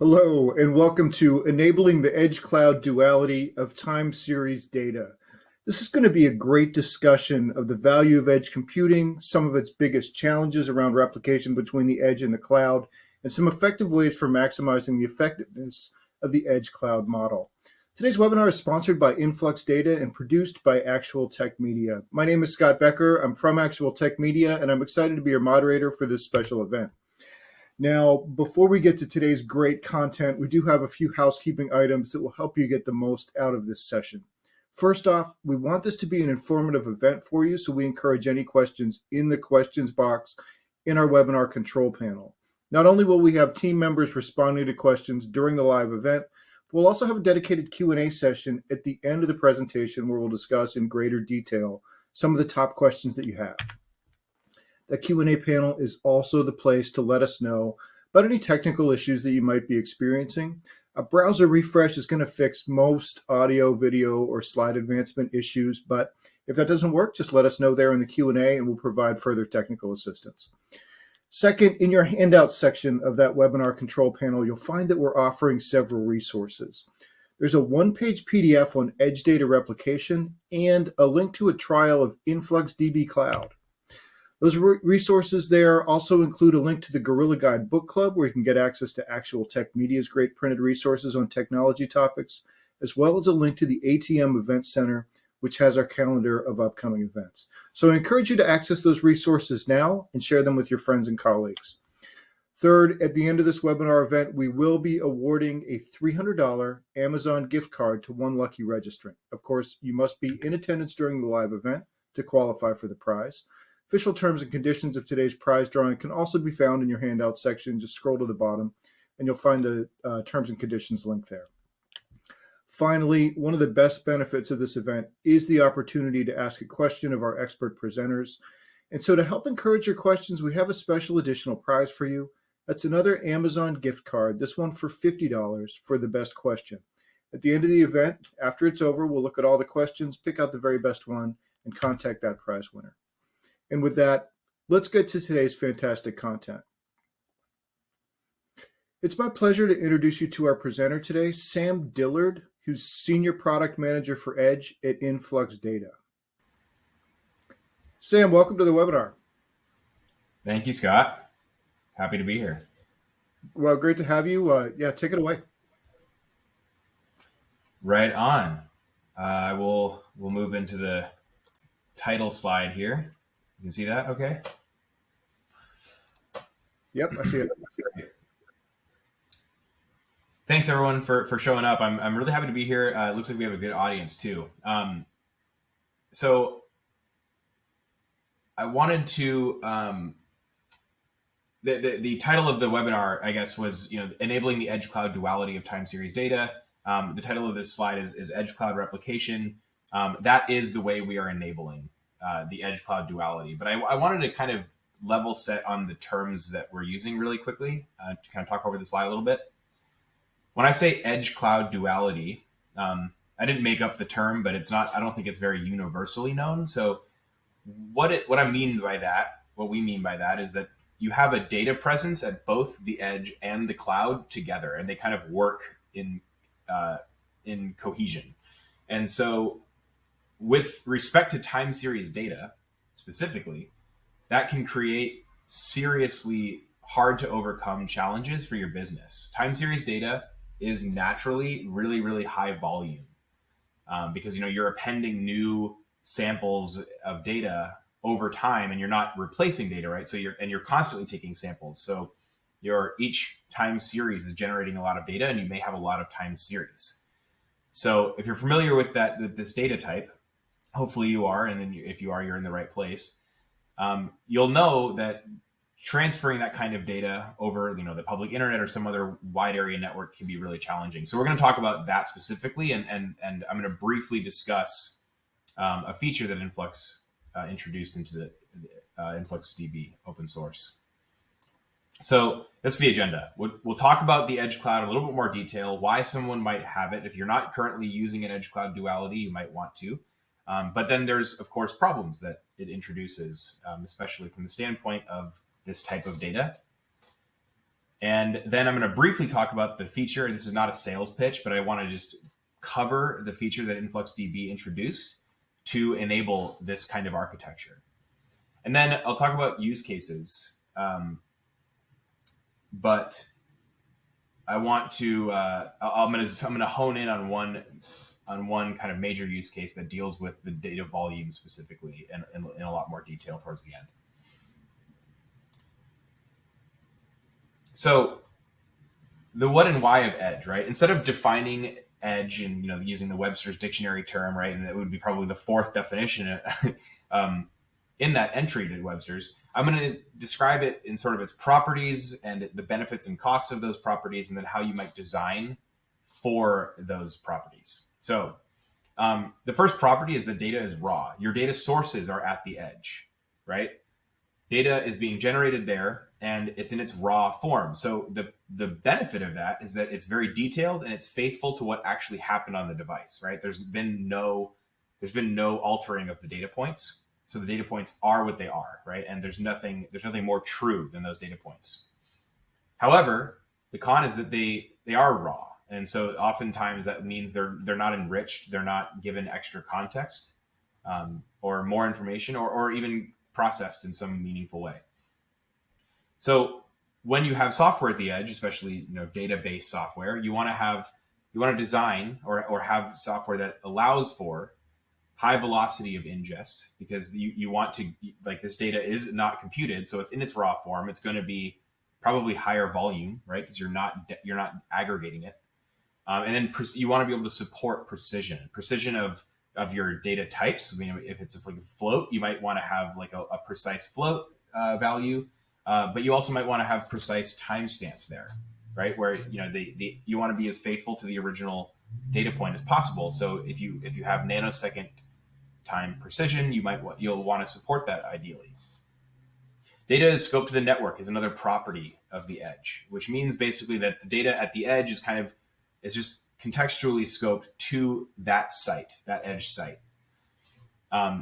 Hello, and welcome to Enabling the Edge Cloud Duality of Time Series Data. This is going to be a great discussion of the value of edge computing, some of its biggest challenges around replication between the edge and the cloud, and some effective ways for maximizing the effectiveness of the edge cloud model. Today's webinar is sponsored by InfluxData and produced by Actual Tech Media. My name is Scott Becker. I'm from Actual Tech Media, and I'm excited to be your moderator for this special event. Now, before we get to today's great content, we do have a few housekeeping items that will help you get the most out of this session. First off, we want this to be an informative event for you, so we encourage any questions in the questions box in our webinar control panel. Not only will we have team members responding to questions during the live event, but we'll also have a dedicated Q&A session at the end of the presentation where we'll discuss in greater detail some of the top questions that you have. The Q&A panel is also the place to let us know about any technical issues that you might be experiencing. A browser refresh is going to fix most audio, video, or slide advancement issues, but if that doesn't work, just let us know there in the Q&A and we'll provide further technical assistance. Second, in your handout section of that webinar control panel, you'll find that we're offering several resources. There's a one-page PDF on edge data replication and a link to a trial of InfluxDB Cloud. Those resources there also include a link to the Gorilla Guide Book Club, where you can get access to Actual Tech Media's great printed resources on technology topics, as well as a link to the ATM Event Center, which has our calendar of upcoming events. So I encourage you to access those resources now and share them with your friends and colleagues. Third, at the end of this webinar event, we will be awarding a $300 Amazon gift card to one lucky registrant. Of course, you must be in attendance during the live event to qualify for the prize. Official terms and conditions of today's prize drawing can also be found in your handout section. Just scroll to the bottom and you'll find the terms and conditions link there. Finally, one of the best benefits of this event is the opportunity to ask a question of our expert presenters. And so to help encourage your questions, we have a special additional prize for you. That's another Amazon gift card, this one for $50 for the best question. At the end of the event, after it's over, we'll look at all the questions, pick out the very best one, and contact that prize winner. And with that, let's get to today's fantastic content. It's my pleasure to introduce you to our presenter today, Sam Dillard, who's Senior Product Manager for Edge at InfluxData. Sam, welcome to the webinar. Thank you, Scott. Happy to be here. Well, great to have you. Yeah, take it away. Right on. We'll move into the title slide here. You can see that, okay? Yep, I see it. Thanks everyone for showing up. I'm really happy to be here. It looks like we have a good audience too. So I wanted to the title of the webinar, I guess, was enabling the edge cloud duality of time series data. The title of this slide is edge cloud replication. That is the way we are enabling the edge cloud duality. But I wanted to kind of level set on the terms that we're using really quickly to kind of talk over the slide a little bit. When I say edge cloud duality, I didn't make up the term, but it's not, I don't think it's very universally known. So what I mean by that, what we mean by that is that you have a data presence at both the edge and the cloud together, and they kind of work in cohesion. And so with respect to time series data specifically, that can create seriously hard to overcome challenges for your business. Time series data is naturally really, really high volume because you're appending new samples of data over time, and you're not replacing data, right? So you're constantly taking samples. So each time series is generating a lot of data, and you may have a lot of time series. So if you're familiar with this data type, hopefully you are, and then if you are, you're in the right place. You'll know that transferring that kind of data over, the public internet or some other wide area network can be really challenging. So we're going to talk about that specifically, and I'm going to briefly discuss a feature that Influx introduced into the InfluxDB open source. So that's the agenda. We'll talk about the edge cloud in a little bit more detail, why someone might have it. If you're not currently using an edge cloud duality, you might want to. But then there's, of course, problems that it introduces, especially from the standpoint of this type of data. And then I'm going to briefly talk about the feature. This is not a sales pitch, but I want to just cover the feature that InfluxDB introduced to enable this kind of architecture. And then I'll talk about use cases. But I want to, I'm going to hone in on one kind of major use case that deals with the data volume specifically in a lot more detail towards the end. So the what and why of edge, right? Instead of defining edge and using the Webster's dictionary term, right, and it would be probably the fourth definition in that entry to Webster's, I'm going to describe it in sort of its properties and the benefits and costs of those properties, and then how you might design for those properties. So the first property is that data is raw. Your data sources are at the edge, right? Data is being generated there, and it's in its raw form. So the benefit of that is that it's very detailed and it's faithful to what actually happened on the device, right? There's been no altering of the data points. So the data points are what they are, right? And there's nothing more true than those data points. However, the con is that they are raw. And so oftentimes that means they're not enriched, they're not given extra context or more information or even processed in some meaningful way. So when you have software at the edge, especially database software, you want to design or have software that allows for high velocity of ingest, because you want to, like, this data is not computed, so it's in its raw form. It's going to be probably higher volume, right? Because you're not aggregating it, and then you want to be able to support precision of your data types. I mean, if it's like a float, you might want to have like a precise float value, but you also might want to have precise timestamps there, right? Where you want to be as faithful to the original data point as possible. So if you have nanosecond time precision, you'll want to support that ideally. Data is scoped to the network is another property of the edge, which means basically that the data at the edge is just contextually scoped to that site, that edge site.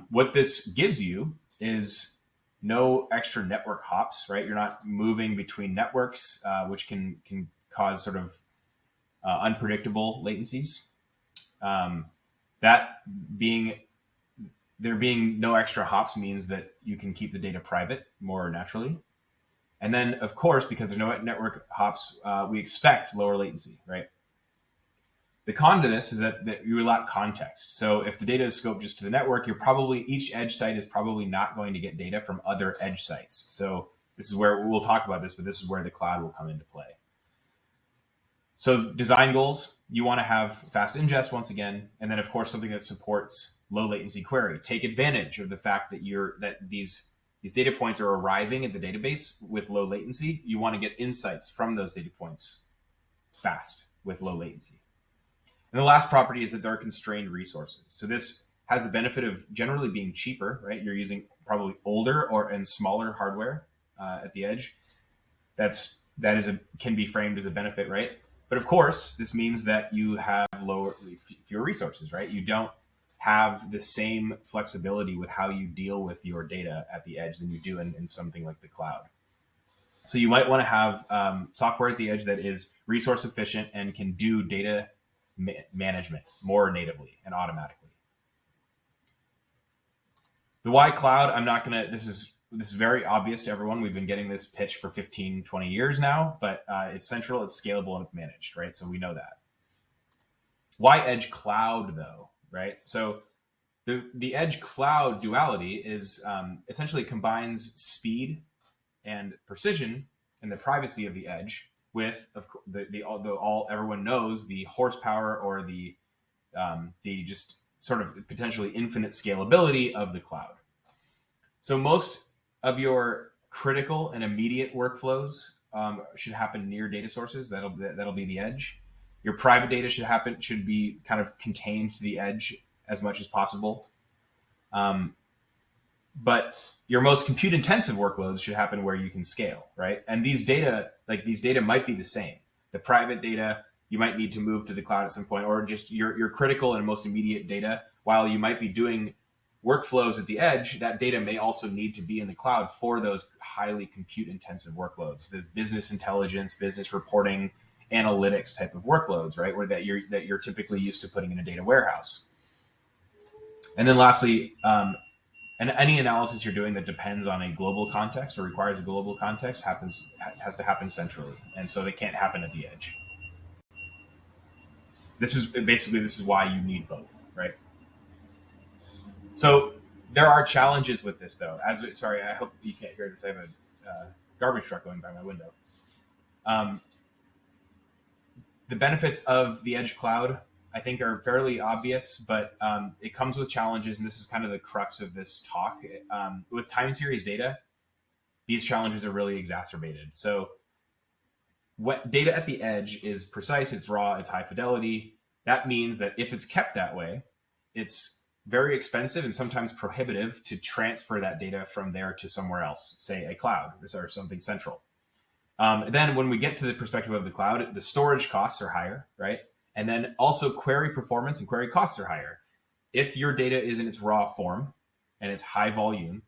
What this gives you is no extra network hops, right? You're not moving between networks, which can cause sort of unpredictable latencies. There being no extra hops means that you can keep the data private more naturally. And then, of course, because there's no network hops, we expect lower latency, right? The con to this is that you lack context. So if the data is scoped just to the network, each edge site is probably not going to get data from other edge sites. So this is where we'll talk about this, but this is where the cloud will come into play. So design goals, you want to have fast ingest once again, and then of course something that supports low latency query. Take advantage of the fact that these data points are arriving at the database with low latency. You want to get insights from those data points fast with low latency. And the last property is that there are constrained resources. So this has the benefit of generally being cheaper, right? You're using probably older and smaller hardware at the edge. Can be framed as a benefit, right? But of course, this means that you have fewer resources, right? You don't have the same flexibility with how you deal with your data at the edge than you do in something like the cloud. So you might want to have software at the edge that is resource efficient and can do data management more natively and automatically. The why cloud, this is very obvious to everyone. We've been getting this pitch for 15, 20 years now, but it's central, it's scalable, and it's managed, right? So we know that. Why edge cloud though, right? So the edge cloud duality is essentially combines speed and precision and the privacy of the edge with everyone knows the horsepower or the just sort of potentially infinite scalability of the cloud. So most of your critical and immediate workflows should happen near data sources. That'll be the edge. Your private data should be kind of contained to the edge as much as possible. But your most compute intensive workloads should happen where you can scale, right? And these data might be the same. The private data you might need to move to the cloud at some point, or just your critical and most immediate data, while you might be doing workflows at the edge, that data may also need to be in the cloud for those highly compute intensive workloads. There's business intelligence, business reporting, analytics type of workloads, right? Where that you're typically used to putting in a data warehouse. And then lastly, and any analysis you're doing that depends on a global context or requires a global context has to happen centrally, and so they can't happen at the edge. This is why you need both, right? So there are challenges with this, though. Sorry, I hope you can't hear this. I have a garbage truck going by my window. The benefits of the edge cloud, I think, are fairly obvious, but it comes with challenges, and this is kind of the crux of this talk. With time series data, these challenges are really exacerbated. So what data at the edge is precise, it's raw, it's high fidelity. That means that if it's kept that way, it's very expensive and sometimes prohibitive to transfer that data from there to somewhere else, say a cloud or something central. Then when we get to the perspective of the cloud, the storage costs are higher, right? And then also query performance and query costs are higher. If your data is in its raw form and it's high volume,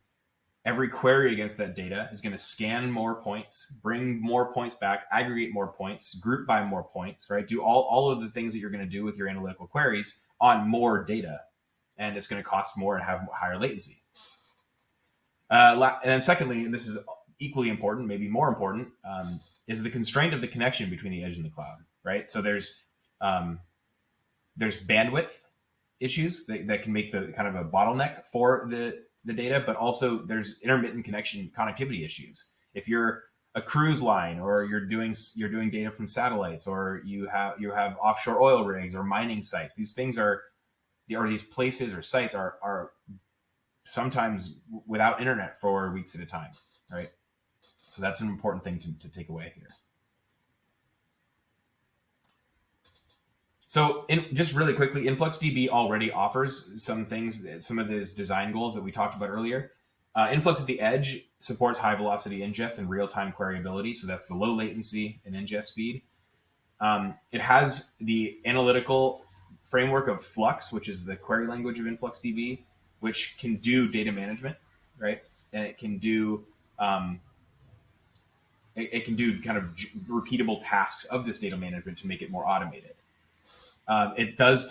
every query against that data is going to scan more points, bring more points back, aggregate more points, group by more points, right? Do all of the things that you're going to do with your analytical queries on more data. And it's going to cost more and have higher latency. And then secondly, and this is equally important, maybe more important, is the constraint of the connection between the edge and the cloud, right? So there's bandwidth issues that can make the kind of a bottleneck for the data, but also there's intermittent connectivity issues. If you're a cruise line, or you're doing data from satellites, or you have offshore oil rigs or mining sites, these things these places or sites are sometimes without internet for weeks at a time, right? So that's an important thing to take away here. So just really quickly, InfluxDB already offers some things, some of these design goals that we talked about earlier. Influx at the edge supports high velocity ingest and real-time queryability. So that's the low latency and ingest speed. It has the analytical framework of Flux, which is the query language of InfluxDB, which can do data management, right? And it can do kind of repeatable tasks of this data management to make it more automated. It doesn't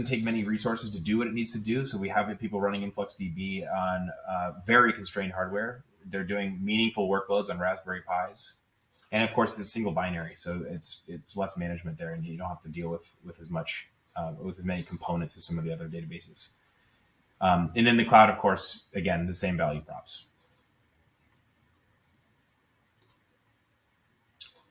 take many resources to do what it needs to do. So we have people running InfluxDB on very constrained hardware. They're doing meaningful workloads on Raspberry Pis. And of course, it's a single binary, so it's less management there, and you don't have to deal with as many components as some of the other databases. And in the cloud, of course, again, the same value props.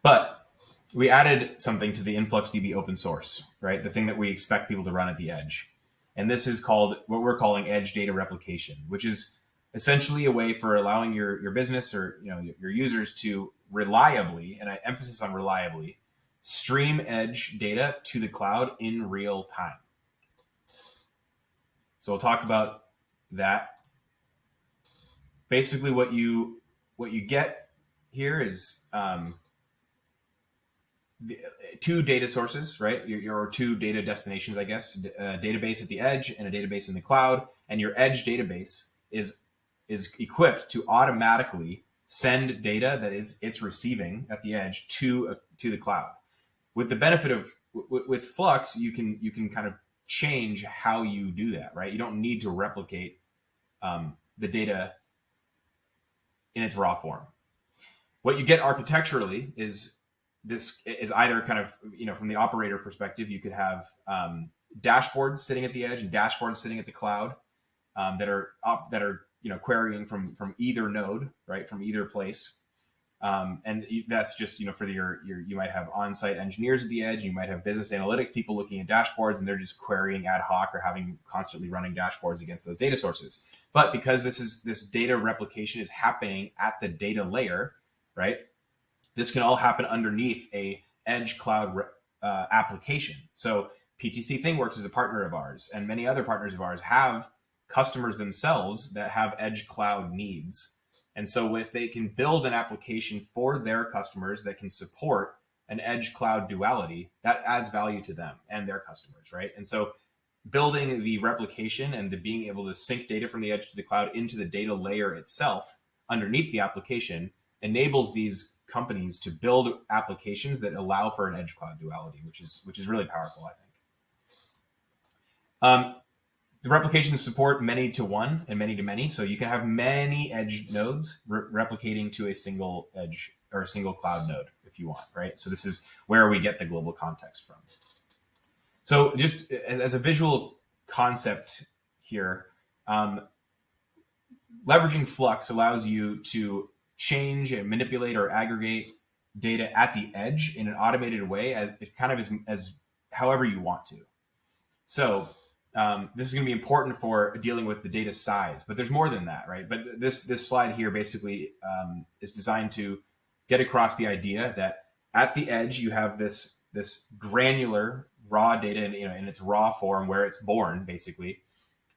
But we added something to the InfluxDB open source, right? The thing that we expect people to run at the edge. And this is called what we're calling edge data replication, which is essentially a way for allowing your business or your users to reliably, and I emphasis on reliably, stream edge data to the cloud in real time. So we'll talk about that. Basically, what you get here is two data sources, right? Your two data destinations, I guess, a database at the edge and a database in the cloud. And your edge database is equipped to automatically send data that it's receiving at the edge to the cloud. With the benefit of with Flux, you can kind of change how you do that, right? You don't need to replicate the data in its raw form. What you get architecturally is this is either kind of, from the operator perspective, you could have dashboards sitting at the edge and dashboards sitting at the cloud that are querying from either node, right, from either place. And that's just, for you might have on-site engineers at the edge. You might have business analytics people looking at dashboards, and they're just querying ad hoc or having constantly running dashboards against those data sources. But because this data replication is happening at the data layer, right, this can all happen underneath a edge cloud application. So PTC ThingWorks is a partner of ours, and many other partners of ours have customers themselves that have edge cloud needs. And so if they can build an application for their customers that can support an edge cloud duality, that adds value to them and their customers, right? And so building the replication and the being able to sync data from the edge to the cloud into the data layer itself underneath the application enables these companies to build applications that allow for an edge cloud duality, which is really powerful, I think. The replications support many to one and many to many, so you can have many edge nodes replicating to a single edge or a single cloud node if you want, right? So this is where we get the global context from. So just as a visual concept here, leveraging Flux allows you to change and manipulate or aggregate data at the edge in an automated way, as however you want to. So this is going to be important for dealing with the data size, but there's more than that, right? But this slide here basically is designed to get across the idea that at the edge you have this granular raw data in its raw form where it's born, basically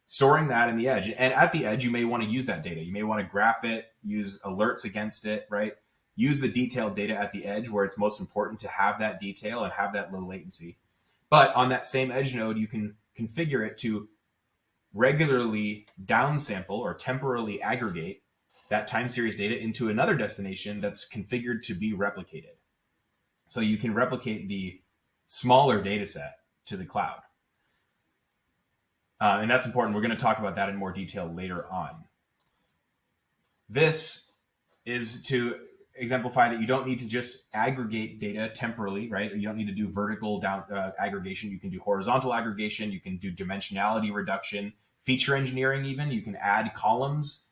storing that in the edge. And at the edge, you may want to use that data. You may want to graph it, use alerts against it, right? Use the detailed data at the edge where it's most important to have that detail and have that low latency. But on that same edge node, you can configure it to regularly downsample or temporarily aggregate that time series data into another destination that's configured to be replicated. So you can replicate the smaller data set to the cloud. And that's important. We're going to talk about that in more detail later on. This is to exemplify that you don't need to just aggregate data temporally, right? You don't need to do vertical aggregation. You can do horizontal aggregation. You can do dimensionality reduction, feature engineering even. You can add columns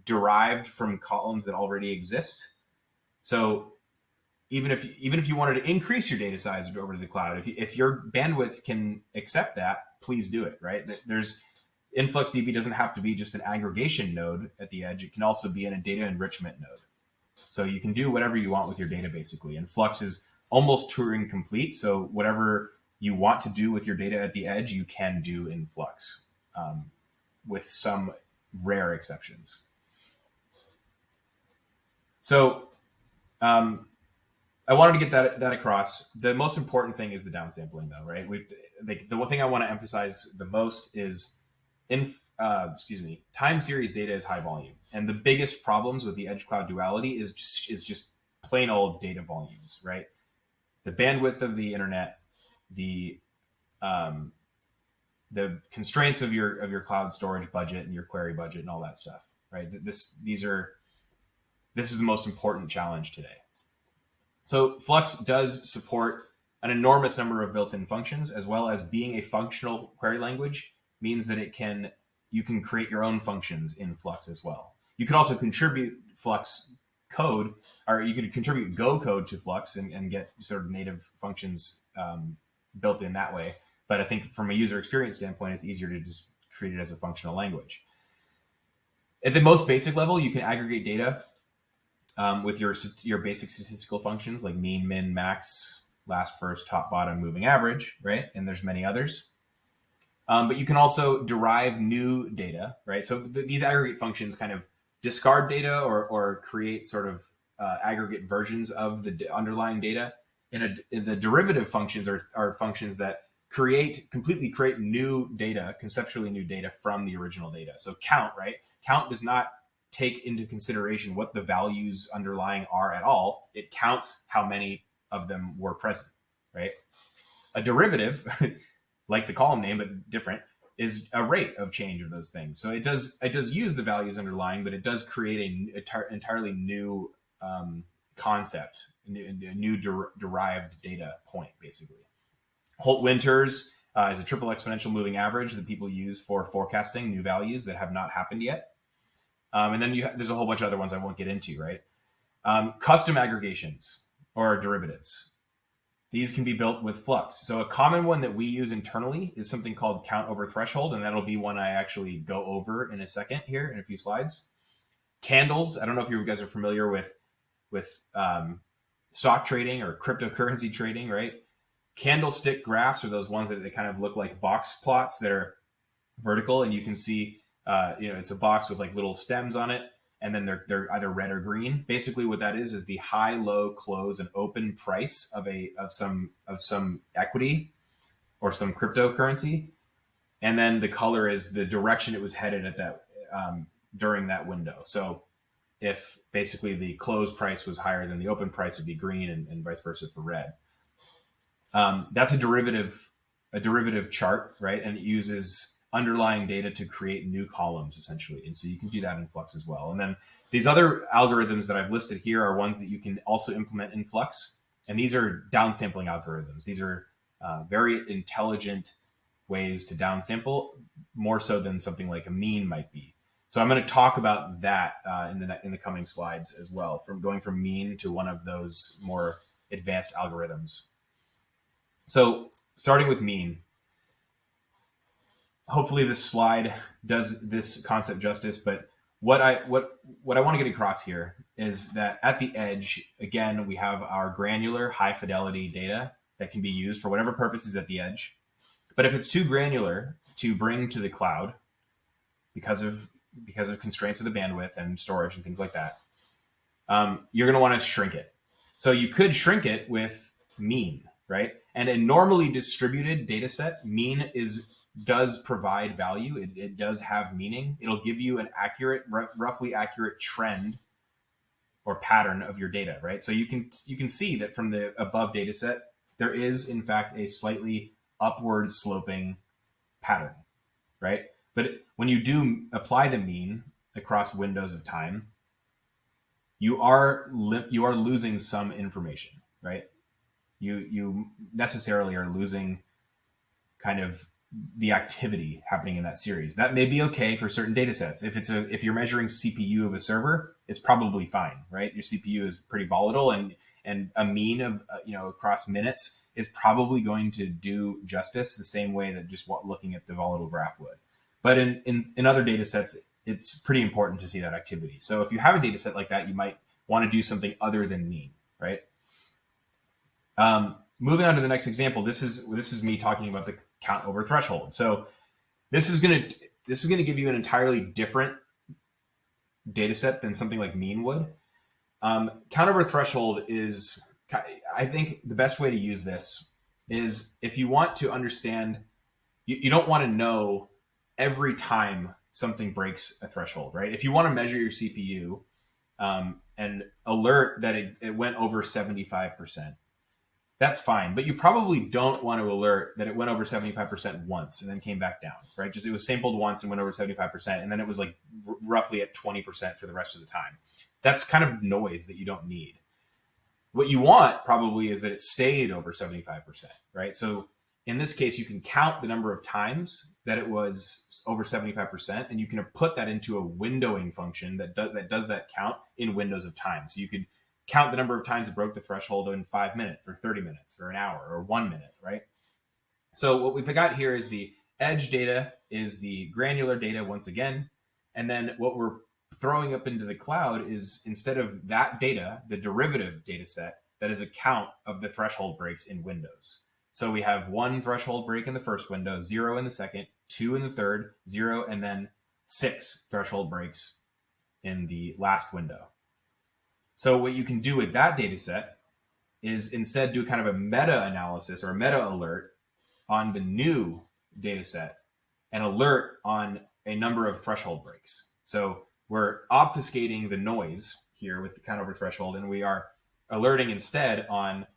derived from columns that already exist. So even if you wanted to increase your data size over to the cloud, if your bandwidth can accept that, please do it, right? There's InfluxDB doesn't have to be just an aggregation node at the edge. It can also be in a data enrichment node. So you can do whatever you want with your data, basically. And Flux is almost Turing complete. So whatever you want to do with your data at the edge, you can do in Flux, with some rare exceptions. So I wanted to get that across. The most important thing is the downsampling, though, right? The one thing I want to emphasize the most is time series data is high volume, and the biggest problems with the edge cloud duality is just plain old data volumes, right? The bandwidth of the internet, the constraints of your cloud storage budget and your query budget and all that stuff, right? This is the most important challenge today. So Flux does support an enormous number of built-in functions, as well as being a functional query language means that you can create your own functions in Flux as well. You can also contribute Flux code, or you could contribute Go code to Flux and get sort of native functions built in that way. But I think from a user experience standpoint, it's easier to just treat it as a functional language. At the most basic level, you can aggregate data with your basic statistical functions like mean, min, max, last, first, top, bottom, moving average, right? And there's many others. But you can also derive new data, right? So these aggregate functions kind of discard data or create sort of aggregate versions of the underlying data. In the derivative functions are functions that completely create new data, conceptually new data from the original data. So count, right? Count does not take into consideration what the values underlying are at all. It counts how many of them were present, right? A derivative, like the column name, but different, is a rate of change of those things. So it does use the values underlying, but it does create an entirely new concept, a new derived data point, basically. Holt-Winters is a triple exponential moving average that people use for forecasting new values that have not happened yet. And then there's a whole bunch of other ones I won't get into, right? Custom aggregations or derivatives. These can be built with Flux. So a common one that we use internally is something called count over threshold, and that'll be one I actually go over in a second here in a few slides. Candles. I don't know if you guys are familiar with stock trading or cryptocurrency trading, right? Candlestick graphs are those ones that they kind of look like box plots that are vertical, and you can see it's a box with like little stems on it, and then they're either red or green. Basically, what that is the high, low, close, and open price of some equity or some cryptocurrency, and then the color is the direction it was headed at that during that window. So if basically the close price was higher than the open price, it'd be green, and vice versa for red. That's a derivative chart, right? And it uses underlying data to create new columns essentially. And so you can do that in Flux as well. And then these other algorithms that I've listed here are ones that you can also implement in Flux. And these are downsampling algorithms. These are very intelligent ways to downsample, more so than something like a mean might be. So I'm going to talk about that in the coming slides as well, from going from mean to one of those more advanced algorithms. So starting with mean, hopefully this slide does this concept justice, but what I want to get across here is that at the edge, again, we have our granular high fidelity data that can be used for whatever purposes at the edge. But if it's too granular to bring to the cloud because of constraints of the bandwidth and storage and things like that, you're going to want to shrink it. So you could shrink it with mean, right? And a normally distributed data set, mean does provide value. It does have meaning. It'll give you an accurate, roughly accurate trend or pattern of your data, right? So you can see that from the above data set, there is in fact a slightly upward sloping pattern, right? But when you do apply the mean across windows of time, you are losing some information, right? You necessarily are losing kind of the activity happening in that series. That may be okay for certain data sets. If you're measuring CPU of a server, it's probably fine, right? Your CPU is pretty volatile, and a mean of across minutes is probably going to do justice the same way that just looking at the volatile graph would. But in other data sets, it's pretty important to see that activity. So if you have a data set like that, you might want to do something other than mean, right? Moving on to the next example, this is me talking about the count over threshold. So this is going to give you an entirely different data set than something like mean would. Count over threshold is, I think the best way to use this is if you want to understand, you don't want to know every time something breaks a threshold, right? If you want to measure your CPU and alert that it went over 75%, that's fine. But you probably don't want to alert that it went over 75% once and then came back down, right? Just it was sampled once and went over 75%, and then it was like roughly at 20% for the rest of the time. That's kind of noise that you don't need. What you want probably is that it stayed over 75%, right? So in this case, you can count the number of times that it was over 75%, and you can put that into a windowing function that does that count in windows of time. So you could count the number of times it broke the threshold in 5 minutes or 30 minutes or an hour or 1 minute, right? So what we've got here is the edge data is the granular data once again. And then what we're throwing up into the cloud is, instead of that data, the derivative data set that is a count of the threshold breaks in windows. So we have 1 threshold break in the first window, 0 in the second, 2 in the third, 0, and then 6 threshold breaks in the last window. So what you can do with that data set is instead do kind of a meta analysis or a meta alert on the new data set and alert on a number of threshold breaks. So we're obfuscating the noise here with the count over threshold, and we are alerting instead on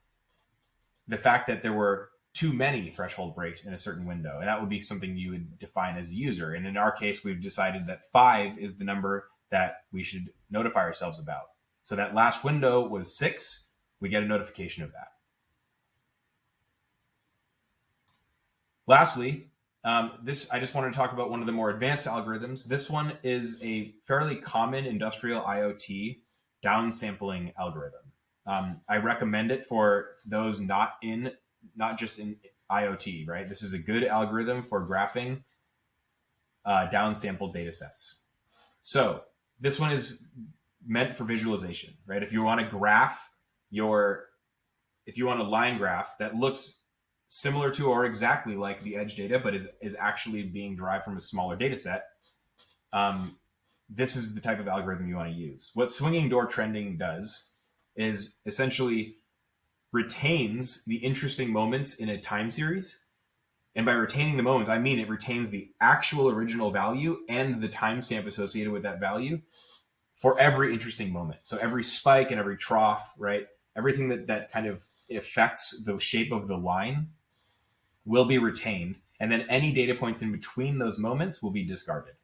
the fact that there were too many threshold breaks in a certain window. And that would be something you would define as a user. And in our case, we've decided that 5 is the number that we should notify ourselves about. So that last window was 6. We get a notification of that. Lastly, I just wanted to talk about one of the more advanced algorithms. This one is a fairly common industrial IoT downsampling algorithm. I recommend it for those not just in IoT, right? This is a good algorithm for graphing downsampled data sets. So this one is meant for visualization, right? If you want to graph if you want a line graph that looks similar to or exactly like the edge data, but is actually being derived from a smaller data set, this is the type of algorithm you want to use. What swinging door trending does is essentially retains the interesting moments in a time series. And by retaining the moments, I mean it retains the actual original value and the timestamp associated with that value for every interesting moment. So every spike and every trough, right? Everything that kind of affects the shape of the line will be retained. And then any data points in between those moments will be discarded,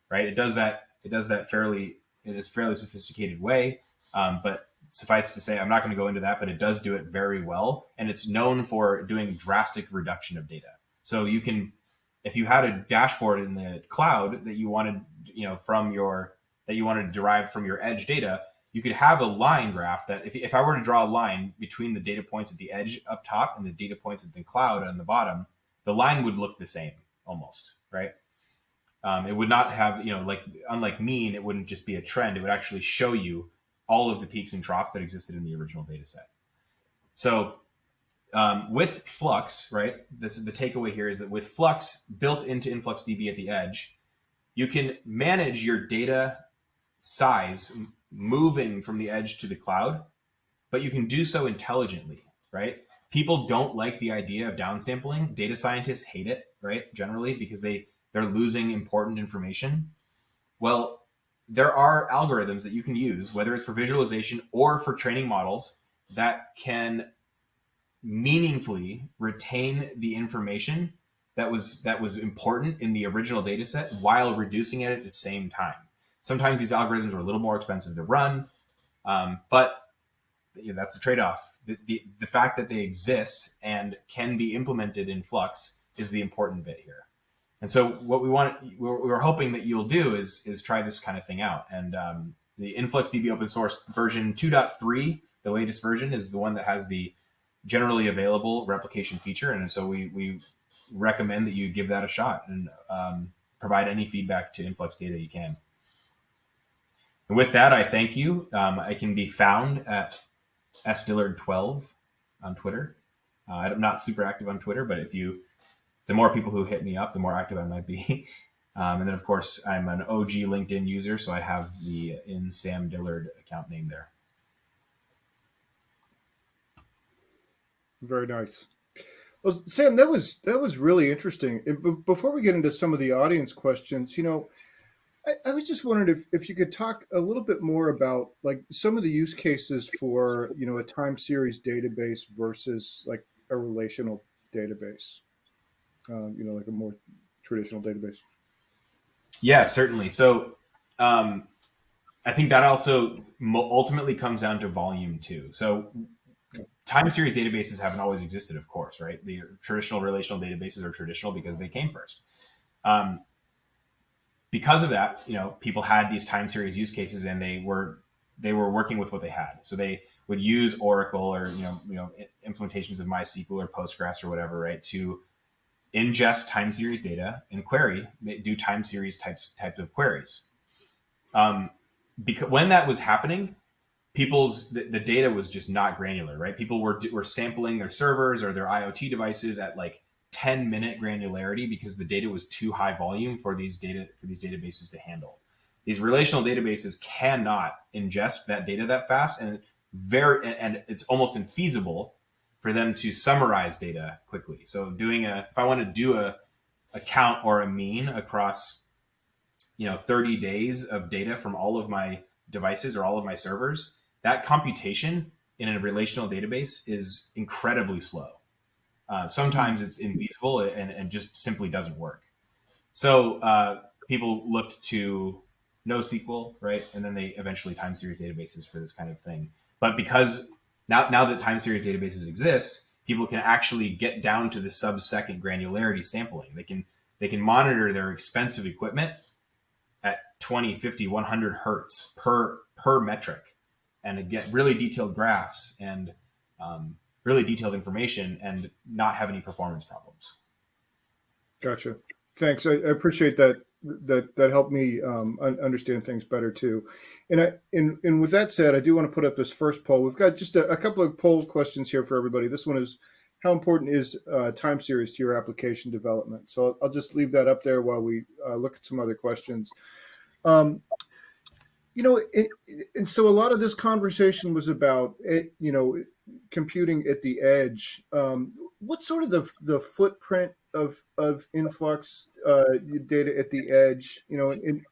right? It does that fairly, in a fairly sophisticated way. But suffice to say, I'm not going to go into that, but it does do it very well. And it's known for doing drastic reduction of data. So you can, if you had a dashboard in the cloud that you wanted, that you wanted to derive from your edge data, you could have a line graph that if I were to draw a line between the data points at the edge up top and the data points at the cloud on the bottom, the line would look the same almost, right? It would not have, unlike mean, it wouldn't just be a trend. It would actually show you all of the peaks and troughs that existed in the original data set. So with Flux, right, this is the takeaway here, is that with Flux built into InfluxDB at the edge, you can manage your data size moving from the edge to the cloud, but you can do so intelligently, right? People don't like the idea of downsampling. Data scientists hate it, right, generally, because they're losing important information. Well, there are algorithms that you can use, whether it's for visualization or for training models, that can meaningfully retain the information that was important in the original data set while reducing it at the same time. Sometimes these algorithms are a little more expensive to run, but that's a trade-off. The fact that they exist and can be implemented in Flux is the important bit here. And so what we're hoping that you'll do is try this kind of thing out. And the InfluxDB open source version 2.3, the latest version, is the one that has the generally available replication feature. And so we recommend that you give that a shot and provide any feedback to InfluxData you can. And with that, I thank you. I can be found at sdillard12 on Twitter. I'm not super active on Twitter, but the more people who hit me up, the more active I might be. And then, of course, I'm an OG LinkedIn user, so I have the Sam Dillard account name there. Very nice. Well, Sam, that was really interesting. Before we get into some of the audience questions, I was just wondering if you could talk a little bit more about like some of the use cases for, a time series database versus like a relational database, like a more traditional database. Yeah, certainly. So I think that also ultimately comes down to volume too. So time series databases haven't always existed, of course, right? The traditional relational databases are traditional because they came first. Because of that, people had these time series use cases, and they were working with what they had. So they would use Oracle or implementations of MySQL or Postgres or whatever, right, to ingest time series data and query, do time series types of queries. Because when that was happening, the data was just not granular, right? People were sampling their servers or their IoT devices at like 10-minute granularity because the data was too high volume for these databases to handle. These relational databases cannot ingest that data that fast, and it's almost infeasible for them to summarize data quickly. So if I want to do a count or a mean across 30 days of data from all of my devices or all of my servers, that computation in a relational database is incredibly slow. Sometimes it's infeasible and just simply doesn't work. So people looked to NoSQL, right? And then they eventually time series databases for this kind of thing. But because now that time series databases exist, people can actually get down to the sub-second granularity sampling. They can monitor their expensive equipment at 20, 50, 100 hertz per metric, and get really detailed graphs and really detailed information and not have any performance problems. Gotcha. Thanks. I appreciate that. That helped me understand things better too. And with that said, I do want to put up this first poll. We've got just a couple of poll questions here for everybody. This one is, how important is time series to your application development? So I'll just leave that up there while we look at some other questions. And so a lot of this conversation was about computing at the edge. What's sort of the footprint of Influx data at the edge? And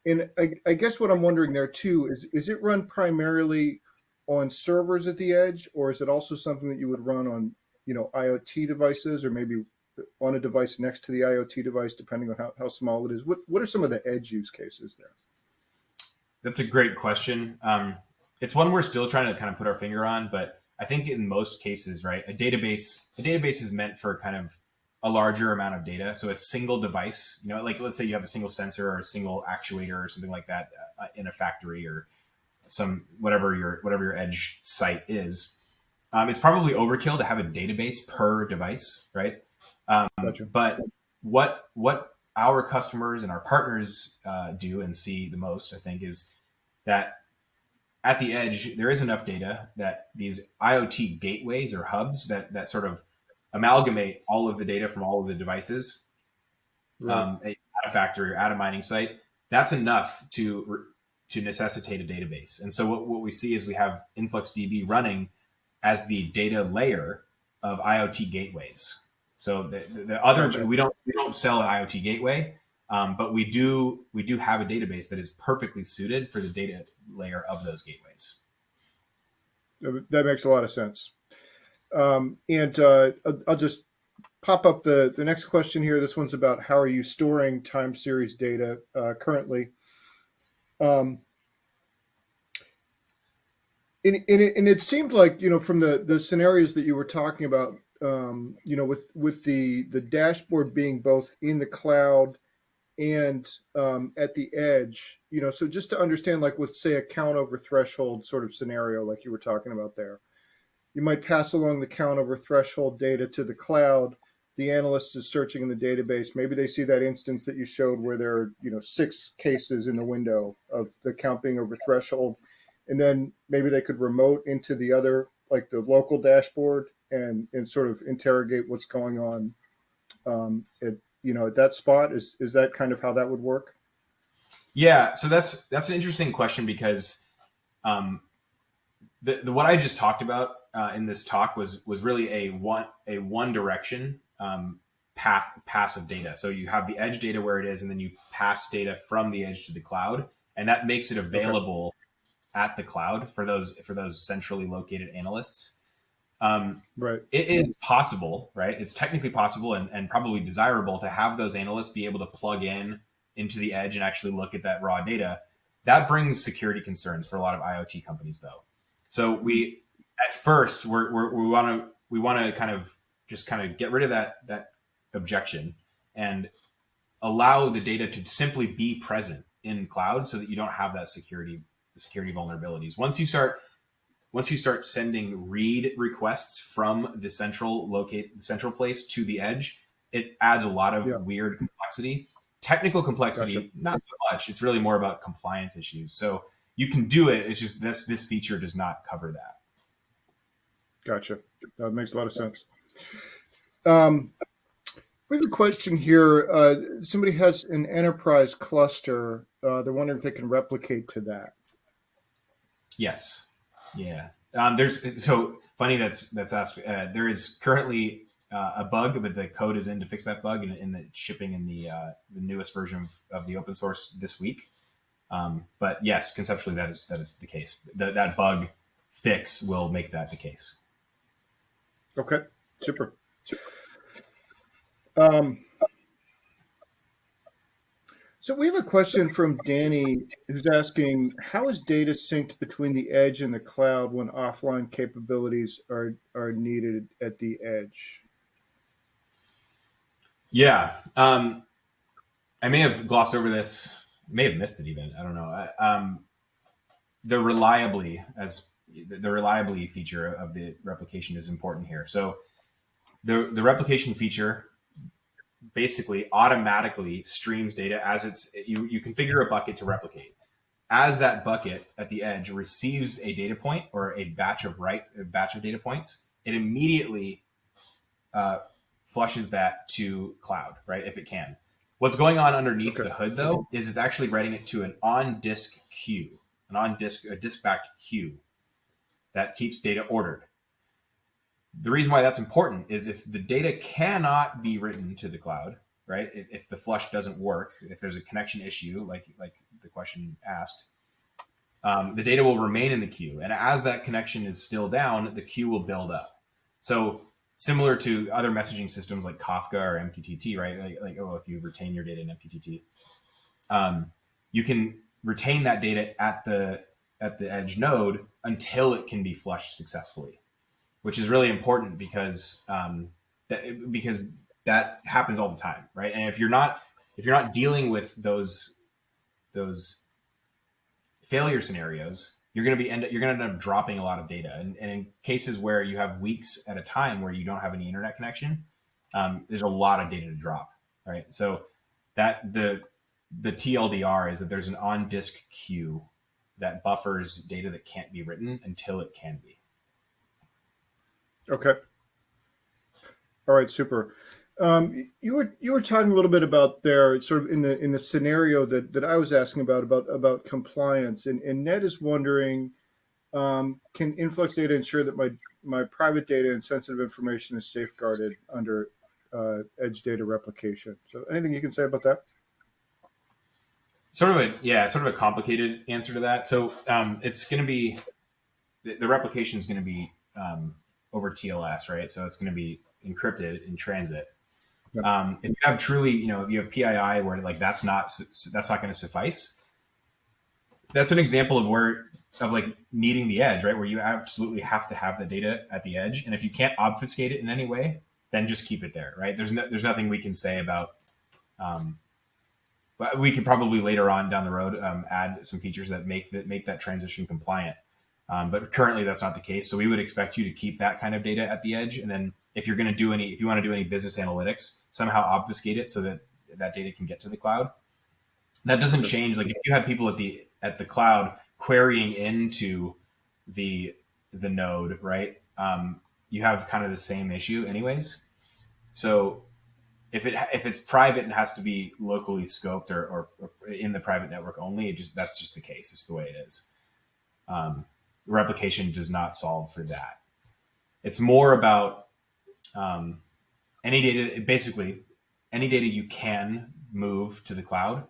And I guess what I'm wondering there too is it run primarily on servers at the edge, or is it also something that you would run on, IoT devices, or maybe on a device next to the IoT device, depending on how small it is? What are some of the edge use cases there? That's a great question. It's one we're still trying to kind of put our finger on, but I think in most cases, right, a database is meant for kind of a larger amount of data. So a single device, like let's say you have a single sensor or a single actuator or something like that in a factory or some whatever your edge site is. It's probably overkill to have a database per device, right? Gotcha. But what our customers and our partners do and see the most, I think, is that at the edge there is enough data that these IoT gateways or hubs that sort of amalgamate all of the data from all of the devices Right. at a factory or at a mining site. That's enough to necessitate a database. And so what we see is we have InfluxDB running as the data layer of IoT gateways. So the other Gotcha. we don't sell an IoT gateway, but we do have a database that is perfectly suited for the data layer of those gateways. That makes a lot of sense. And I'll just pop up the next question here. This one's about how are you storing time series data currently? And it seemed like, from the scenarios that you were talking about, with the dashboard being both in the cloud and at the edge, so just to understand, like with, say, a count over threshold sort of scenario, like you were talking about there, you might pass along the count over threshold data to the cloud. The analyst is searching in the database. Maybe they see that instance that you showed where there are, 6 cases in the window of the count being over threshold. And then maybe they could remote into the other, like the local dashboard, and sort of interrogate what's going on at that spot. Is that kind of how that would work? Yeah, so that's an interesting question because the what I just talked about in this talk was really a one direction pass of data. So you have the edge data where it is, and then you pass data from the edge to the cloud, and that makes it available at the cloud for those centrally located analysts. Right. It is possible, right? It's technically possible and probably desirable to have those analysts be able to plug in into the edge and actually look at that raw data. That brings security concerns for a lot of IoT companies, though. So we want to kind of get rid of that objection and allow the data to simply be present in cloud so that you don't have that security vulnerabilities. Once you start sending read requests from the central place to the edge, it adds a lot of weird complexity. Technical complexity, Gotcha. not so much. It's really more about compliance issues. So you can do it. It's just this feature does not cover that. Gotcha. That makes a lot of sense. We have a question here. Somebody has an enterprise cluster. They're wondering if they can replicate to that. Yes. Yeah. There's so funny that's asked. There is currently a bug, but the code is in to fix that bug, in the shipping in the newest version of the open source this week. But yes, conceptually that is the case. That bug fix will make that the case. Okay. Super. So we have a question from Danny who's asking, how is data synced between the edge and the cloud when offline capabilities are needed at the edge? Yeah. I may have glossed over this, may have missed it even. I don't know. The reliably feature of the replication is important here. So the replication feature basically automatically streams data as you configure a bucket to replicate. As that bucket at the edge receives a data point or a batch of data points, it immediately flushes that to cloud, right? If it can. What's going on underneath the hood, though, is it's actually writing it to an on-disk queue, a disk-backed queue that keeps data ordered. The reason why that's important is if the data cannot be written to the cloud, right? If the flush doesn't work, if there's a connection issue, like the question asked, the data will remain in the queue. And as that connection is still down, the queue will build up. So similar to other messaging systems like Kafka or MQTT, right? Like if you retain your data in MQTT, you can retain that data at the edge node until it can be flushed successfully, which is really important because that happens all the time, right? And if you're not dealing with those failure scenarios, you're going to end up dropping a lot of data. And in cases where you have weeks at a time where you don't have any internet connection, there's a lot of data to drop, right? So that the TLDR is that there's an on-disk queue that buffers data that can't be written until it can be. Okay. All right, super. You were talking a little bit about there, sort of in the scenario that I was asking about compliance, and Ned is wondering, can InfluxData ensure that my private data and sensitive information is safeguarded under edge data replication? So, anything you can say about that? Sort of a complicated answer to that. So it's going to be the replication is going to be over TLS, right? So it's going to be encrypted in transit. Yep. If you have truly, if you have PII where like that's not going to suffice. That's an example of like needing the edge, right? Where you absolutely have to have the data at the edge, and if you can't obfuscate it in any way, then just keep it there, right? There's nothing we can say about. But we could probably later on down the road add some features that make that transition compliant. But currently that's not the case. So we would expect you to keep that kind of data at the edge. And then if you want to do any business analytics, somehow obfuscate it so that data can get to the cloud. That doesn't change. Like if you have people at the cloud querying into the node, right? You have kind of the same issue anyways. So if it's private and has to be locally scoped or in the private network only, that's just the case. It's the way it is. Replication does not solve for that. It's more about any data you can move to the cloud.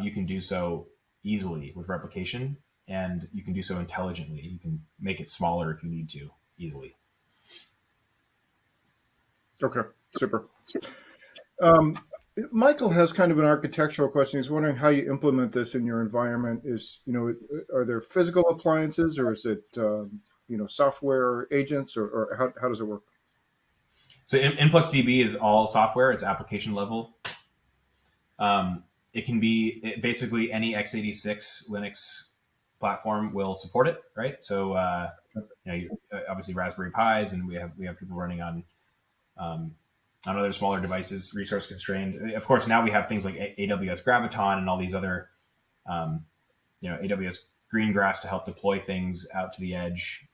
You can do so easily with replication, and you can do so intelligently. You can make it smaller if you need to easily. Okay, super. Michael has kind of an architectural question. He's wondering how you implement this in your environment. Are there physical appliances, or is it software agents, or how does it work? So InfluxDB is all software. It's application level. It can be basically any x86 Linux platform will support it, right? So obviously Raspberry Pis, and we have people running on other smaller devices, resource constrained. Of course, now we have things like AWS Graviton and all these other, AWS Greengrass to help deploy things out to the edge.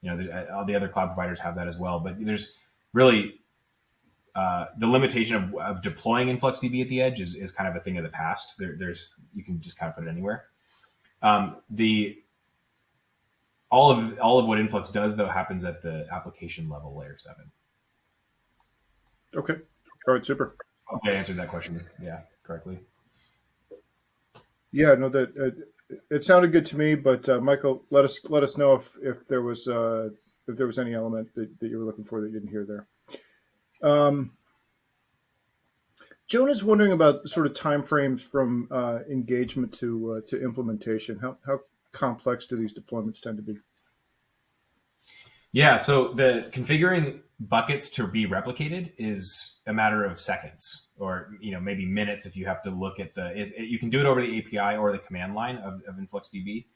All the other cloud providers have that as well. But there's really the limitation of deploying InfluxDB at the edge is kind of a thing of the past. You can just kind of put it anywhere. All of what Influx does though happens at the application level, layer 7. Okay. All right. Super. Hopefully I answered that question. Yeah, correctly. Yeah. No, it sounded good to me. But Michael, let us know if there was any element that you were looking for that you didn't hear there. Joan is wondering about sort of timeframes from engagement to implementation. How complex do these deployments tend to be? Yeah, so the configuring buckets to be replicated is a matter of seconds, or maybe minutes if you have to look at you can do it over the API or the command line of InfluxDB.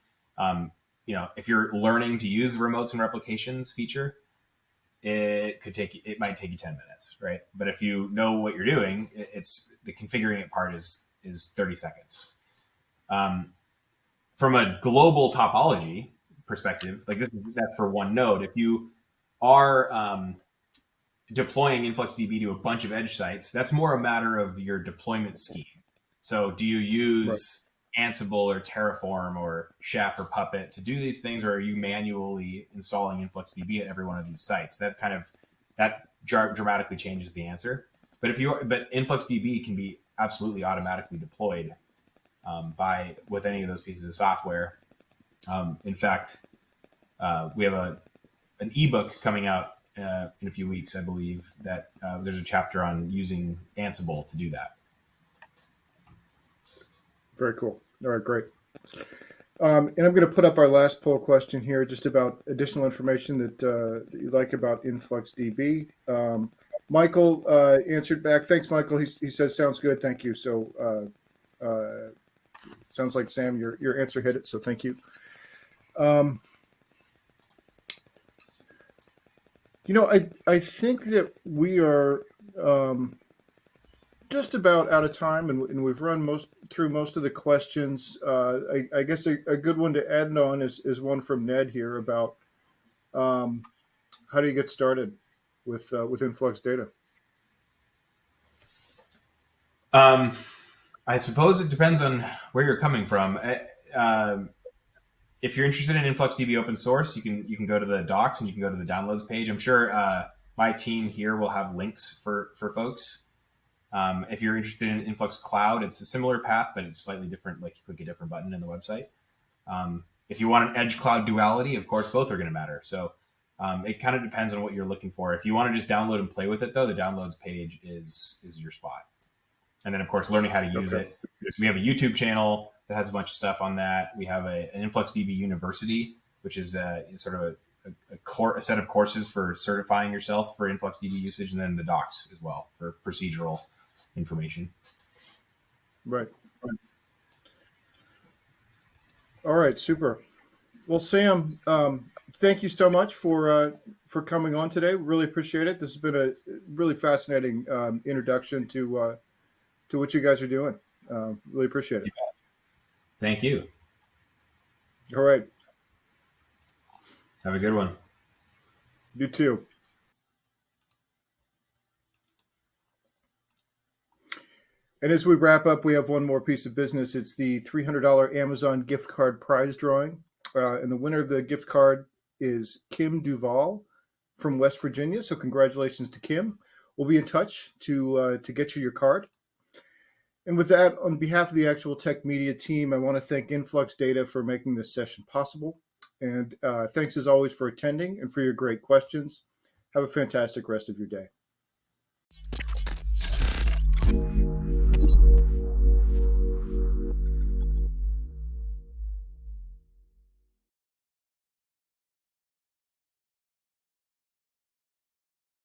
If you're learning to use the remotes and replications feature, it might take you 10 minutes, right? But if you know what you're doing, it's the configuring it part is 30 seconds. From a global topology perspective, like that's for one node. If you are deploying InfluxDB to a bunch of edge sites, that's more a matter of your deployment scheme. So do you use Ansible or Terraform or Chef or Puppet to do these things, or are you manually installing InfluxDB at every one of these sites? That dramatically changes the answer. But InfluxDB can be absolutely automatically deployed with any of those pieces of software. In fact, we have an ebook coming out in a few weeks, I believe, that there's a chapter on using Ansible to do that. Very cool. All right, great. And I'm going to put up our last poll question here, just about additional information that you like about InfluxDB. Michael answered back. Thanks, Michael. He says, sounds good. Thank you. So sounds like, Sam, your answer hit it. So thank you. I think that we are just about out of time, and we've run through most of the questions. I guess a good one to end on is one from Ned here about how do you get started with InfluxData? I suppose it depends on where you're coming from. If you're interested in InfluxDB open source, you can go to the docs and you can go to the downloads page. I'm sure my team here will have links for folks. If you're interested in Influx Cloud, it's a similar path, but it's slightly different. Like you click a different button in the website. If you want an edge cloud duality, of course, both are going to matter. So it kind of depends on what you're looking for. If you want to just download and play with it, though, the downloads page is your spot. And then, of course, learning how to use it. We have a YouTube channel that has a bunch of stuff on that. We have an InfluxDB University, which is sort of a set of courses for certifying yourself for InfluxDB usage, and then the docs as well for procedural information. Right. All right, super. Well, Sam, thank you so much for coming on today. Really appreciate it. This has been a really fascinating introduction to what you guys are doing. Really appreciate it. Thank you. All right. Have a good one. You too. And as we wrap up, we have one more piece of business. It's the $300 Amazon gift card prize drawing. And the winner of the gift card is Kim Duval from West Virginia. So congratulations to Kim. We'll be in touch to get you your card. And with that, on behalf of the Actual Tech Media team, I want to thank InfluxData for making this session possible. And thanks as always for attending and for your great questions. Have a fantastic rest of your day.